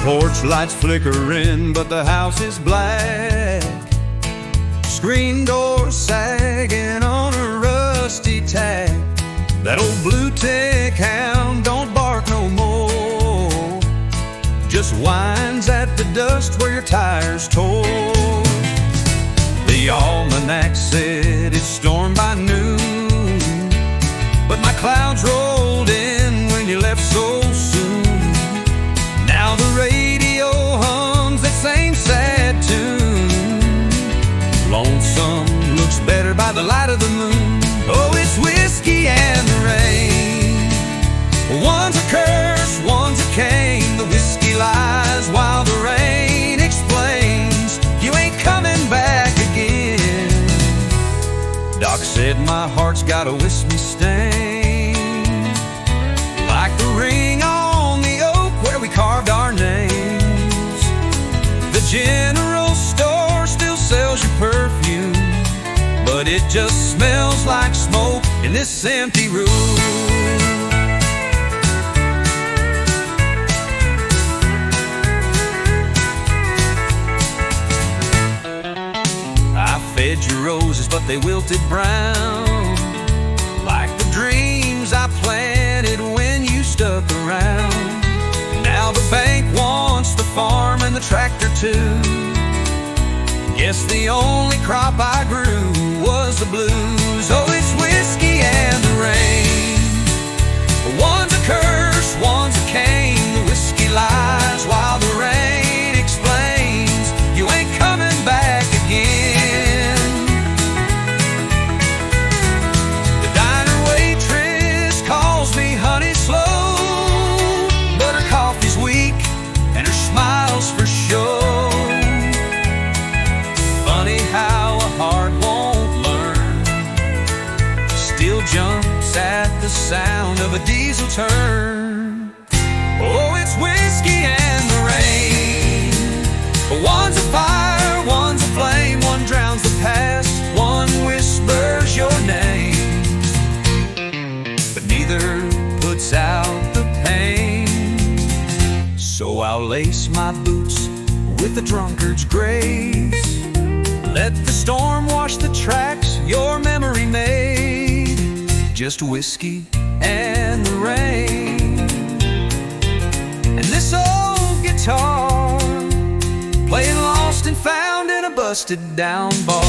Porch lights flickering, but the house is black. Screen door sagging on a rusty tack. That old blue tick hound don't bark no more, just whines at the dust where your tires tore. The almanac said it's storm by noon, but my clouds rolled in when you left so soon. Now the radio hums that same sad tune. Lonesome looks better by the light of the moon. Oh, it's whiskey and the rain. One's a curse, one's a cane. The whiskey lies while the rain explains you ain't coming back again. Doc said my heart's got a whiskey stain, like the ring on the oak where we carved our names. The general store still sells your perfume, but it just smells like smoke in this empty room. I fed your roses, but they wilted brown, like the dreams I planted when you stuck around. Now the bank wants the farm and the tractor too. Guess the only crop I grew was the blues. Oh, it's whiskey and the rain. One's a curse, one's a cane. The whiskey lies while the rain explains you ain't coming back again. The diner waitress calls me honey slow, but her coffee's weak and her smile's for show. Funny how a heart won't learn, still jumps at the sound of a diesel turn. Oh, it's whiskey and the rain. One's a fire, one's a flame. One drowns the past, one whispers your name, but neither puts out the pain. So I'll lace my boots with the drunkard's grace. Let the storm wash the tracks your memory made. Just whiskey and the rain, and this old guitar playing lost and found in a busted down bar.